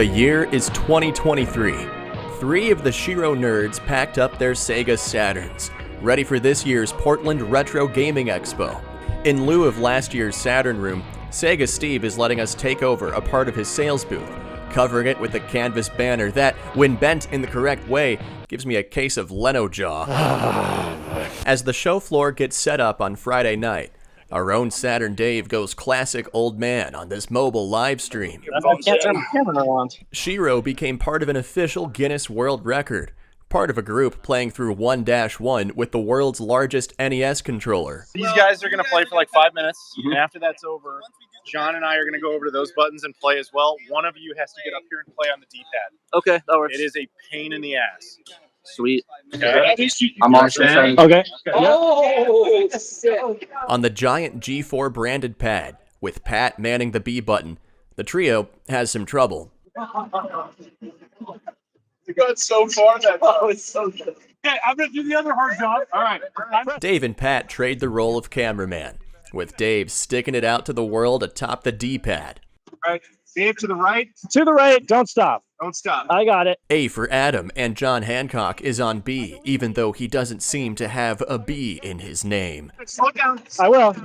The year is 2023. Three of the SHIRO nerds packed up their Sega Saturns, ready for this year's Portland Retro Gaming Expo. In lieu of last year's Saturn room, Sega Steve is letting us take over a part of his sales booth, covering it with a canvas banner that, when bent in the correct way, gives me a case of Leno jaw. As the show floor gets set up on Friday night, our own Saturn Dave goes classic old man on this mobile live stream. SHIRO became part of an official Guinness World Record, part of a group playing through 1-1 with the world's largest NES controller. These guys are going to play for like 5 minutes, and after that's over, John and I are going to go over to those buttons and play as well. One of you has to get up here and play on the D-pad. Okay, that works. It is a pain in the ass. Sweet. Okay. I'm on the Okay. Oh! On the giant G4 branded pad, with Pat manning the B button, the trio has some trouble. We got so far that It's so good. Okay, I'm going to do the other hard job. All right. Dave and Pat trade the role of cameraman, with Dave sticking it out to the world atop the D-pad. All right. Dave to the right. To the right. Don't stop. Don't stop. I got it. A for Adam, and John Hancock is on B, even though he doesn't seem to have a B in his name. Slow down. I will.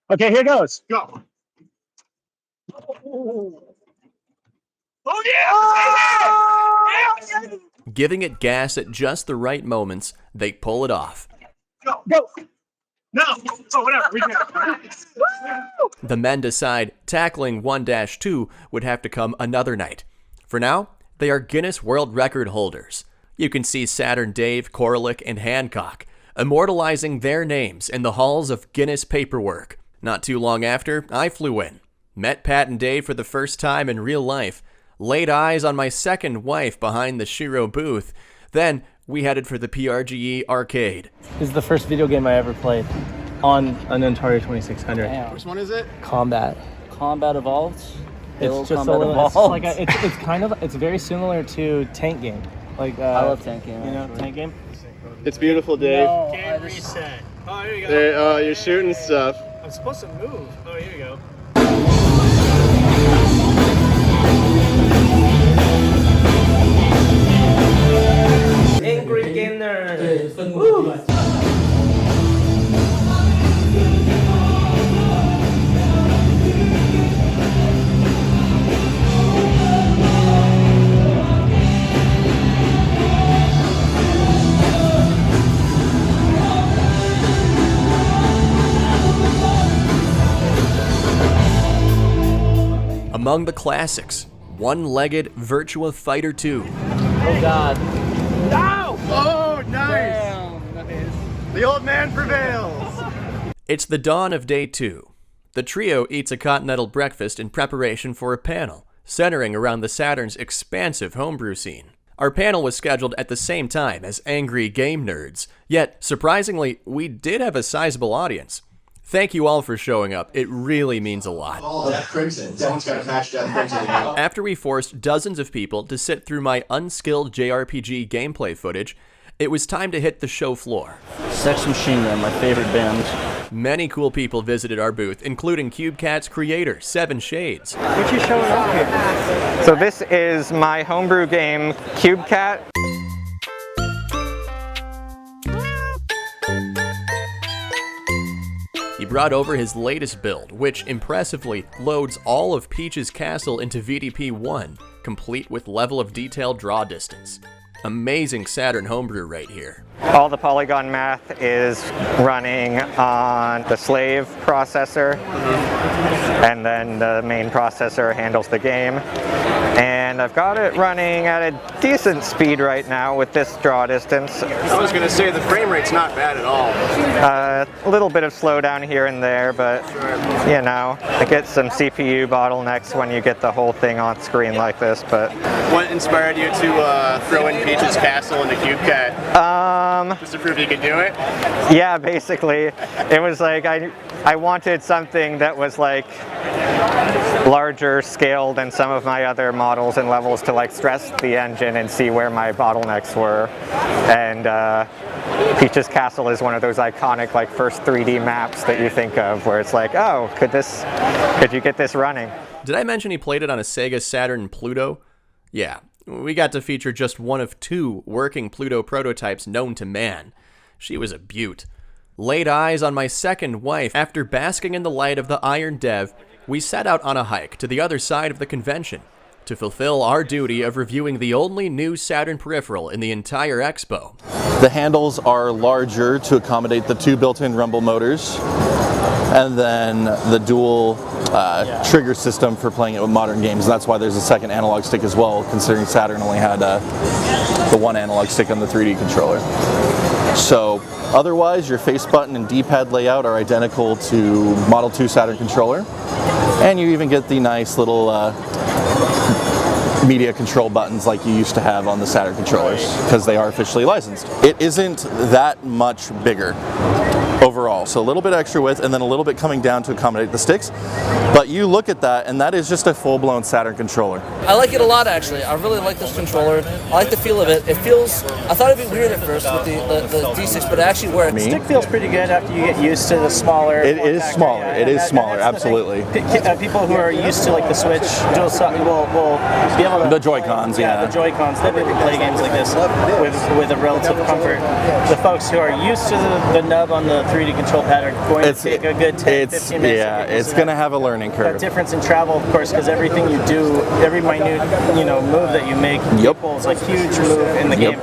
Okay, here goes. Go. Oh, yeah! Giving it gas at just the right moments, they pull it off. Go. Go. No. Oh, whatever. We can. The men decide tackling 1-2 would have to come another night. For now, they are Guinness World Record holders. You can see Saturn Dave, Korlick, and Hancock immortalizing their names in the halls of Guinness paperwork. Not too long after, I flew in, met Pat and Dave for the first time in real life, laid eyes on my second wife behind the SHIRO booth, then we headed for the PRGE arcade. This is the first video game I ever played on an Atari 2600. Damn. Which one is it? Combat. Combat Evolved. It's just Combat a little. It's Evolved. like it's kind of it's very similar to Tank Game. Like I love Tank Game. You know, actually. Tank Game. It's beautiful, Dave. No, Game reset. Oh, here you go. There, you're shooting stuff. I'm supposed to move. Oh, here you go. Angry Gamer. Among the classics, One-Legged Virtua Fighter 2. Oh God. Oh, nice. Damn, nice. The old man prevails. It's the dawn of day 2. The trio eats a continental breakfast in preparation for a panel, centering around the Saturn's expansive homebrew scene. Our panel was scheduled at the same time as Angry Game Nerds, yet, surprisingly, we did have a sizable audience. Thank you all for showing up. It really means a lot. Oh, Death Crimson. Someone's got to match Death Crimson. After we forced dozens of people to sit through my unskilled JRPG gameplay footage, it was time to hit the show floor. Sex Machine Gun, my favorite band. Many cool people visited our booth, including CubeCat's creator, Seven Shades. What you showing off here? So this is my homebrew game, CubeCat. He brought over his latest build, which impressively loads all of Peach's castle into VDP-1, complete with level of detail draw distance. Amazing Saturn homebrew right here. All the polygon math is running on the slave processor, and then the main processor handles the game. And I've got it running at a decent speed right now with this draw distance. I was gonna say the frame rate's not bad at all. A little bit of slowdown here and there, but you know, it gets some CPU bottlenecks when you get the whole thing on screen like this. But What inspired you to throw in Peach's castle into CubeCat? Just to prove you could do it? yeah, basically, it was like I wanted something that was like larger scale than some of my other models and levels to like stress the engine and see where my bottlenecks were. And Peach's Castle is one of those iconic like first 3D maps that you think of where it's like, oh, could you get this running? Did I mention he played it on a Sega Saturn Pluto? Yeah, we got to feature just one of 2 working Pluto prototypes known to man. She was a beaut. Laid eyes on my second wife. After basking in the light of the Iron Dev, we set out on a hike to the other side of the convention to fulfill our duty of reviewing the only new Saturn peripheral in the entire expo. The handles are larger to accommodate the 2 built-in rumble motors, and then the dual trigger system for playing it with modern games. That's why there's a second analog stick as well, considering Saturn only had the 1 analog stick on the 3D controller. So otherwise, your face button and D-pad layout are identical to Model 2 Saturn controller, and you even get the nice little media control buttons like you used to have on the Saturn controllers, because they are officially licensed. It isn't that much bigger overall, so a little bit extra width and then a little bit coming down to accommodate the sticks, but you look at that and that is just a full-blown Saturn controller. I like it a lot, actually. I really like this controller. I like the feel of it. It feels, I thought it'd be weird at first with the D6, but it actually works. The stick feels pretty good after you get used to the smaller. It is smaller. It is smaller, absolutely. People who are used to like the Switch will be able to. The Joy-Cons, the Joy-Cons. They'll be able to play games like this with a relative comfort. The folks who are used to the nub on the 3D control pad are going to take a good 10, 15 minutes. Yeah, it's going to have a learning curve. That difference in travel, of course, because everything you do, every minute move that you make equals a huge move in the game.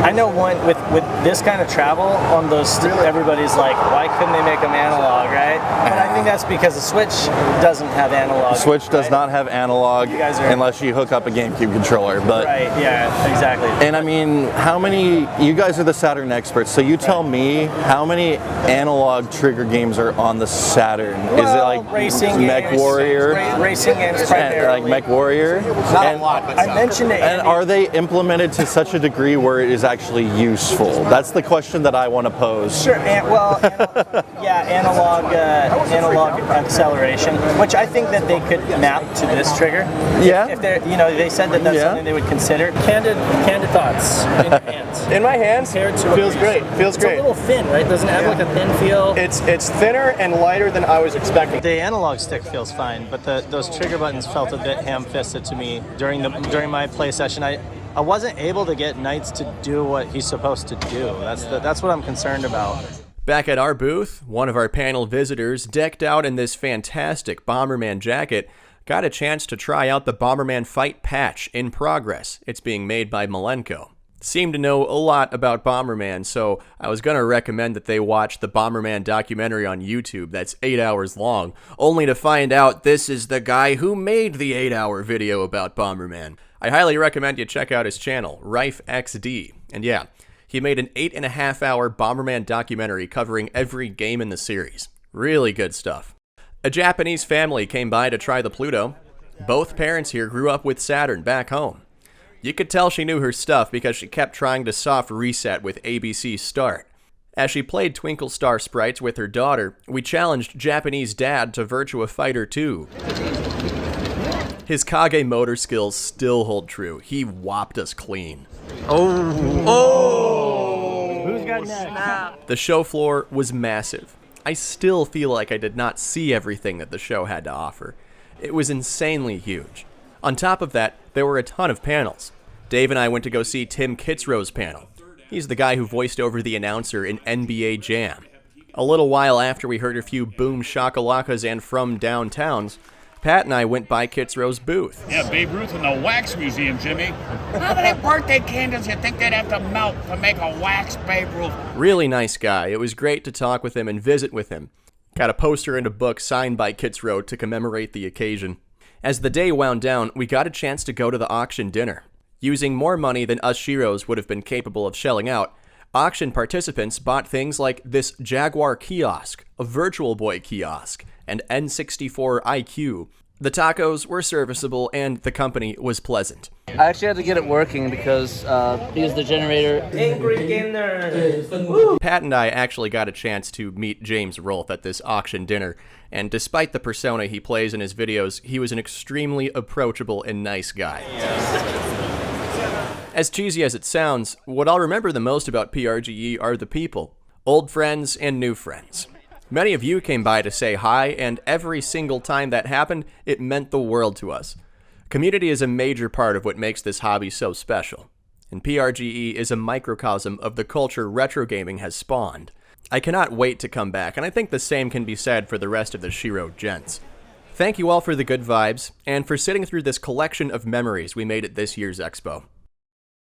I know one with this kind of travel on those, everybody's like, why couldn't they make them analog, right? But I think that's because the Switch doesn't have analog. The Switch does not have analog unless you hook up a GameCube controller. But right, yeah, exactly. And I mean, how many, you guys are the Saturn experts, so you tell me how many analog trigger games are on the Saturn? Is it like racing Mech games, Warrior? Racing games primarily. Like Mech Warrior? Not a lot, but I mentioned it. And are they implemented to such a degree where it is actually useful? That's the question that I want to pose. Sure, analog acceleration, which I think that they could map to this trigger. Yeah. If they're, they said that that's something they would consider. Candid thoughts in your hands. In my hands, feels great. Feels great. It's a little thin, right? Doesn't it have like a thin feel? It's thinner and lighter than I was expecting. The analog stick feels fine, but those trigger buttons felt a bit ham-fisted to me during my play session. I wasn't able to get Knights to do what he's supposed to do. That's what I'm concerned about. Back at our booth, one of our panel visitors, decked out in this fantastic Bomberman jacket, got a chance to try out the Bomberman Fight patch in progress. It's being made by Malenko. Seemed to know a lot about Bomberman, so I was going to recommend that they watch the Bomberman documentary on YouTube that's 8 hours long, only to find out this is the guy who made the 8-hour video about Bomberman. I highly recommend you check out his channel, RifeXD. And yeah, he made an 8.5-hour Bomberman documentary covering every game in the series. Really good stuff. A Japanese family came by to try the Pluto. Both parents here grew up with Saturn back home. You could tell she knew her stuff because she kept trying to soft reset with ABC Start. As she played Twinkle Star Sprites with her daughter, we challenged Japanese Dad to Virtua Fighter 2. His Kage motor skills still hold true. He whopped us clean. Who's got next? The show floor was massive. I still feel like I did not see everything that the show had to offer. It was insanely huge. On top of that, there were a ton of panels. Dave and I went to go see Tim Kitzrow's panel. He's the guy who voiced over the announcer in NBA Jam. A little while after we heard a few boom shakalakas and from downtowns, Pat and I went by Kitzrow's booth. Yeah, Babe Ruth in the Wax Museum, Jimmy. How many birthday candles you think they'd have to melt to make a wax Babe Ruth? Really nice guy. It was great to talk with him and visit with him. Got a poster and a book signed by Kitzrow to commemorate the occasion. As the day wound down, we got a chance to go to the auction dinner. Using more money than us Shiros would have been capable of shelling out, auction participants bought things like this Jaguar kiosk, a Virtual Boy kiosk, and N64 IQ. The tacos were serviceable and the company was pleasant. I actually had to get it working because the generator. Angry Game Nerd. Pat and I actually got a chance to meet James Rolfe at this auction dinner, and despite the persona he plays in his videos, he was an extremely approachable and nice guy. As cheesy as it sounds, what I'll remember the most about PRGE are the people. Old friends and new friends. Many of you came by to say hi, and every single time that happened, it meant the world to us. Community is a major part of what makes this hobby so special, and PRGE is a microcosm of the culture retro gaming has spawned. I cannot wait to come back, and I think the same can be said for the rest of the SHIRO gents. Thank you all for the good vibes, and for sitting through this collection of memories we made at this year's expo.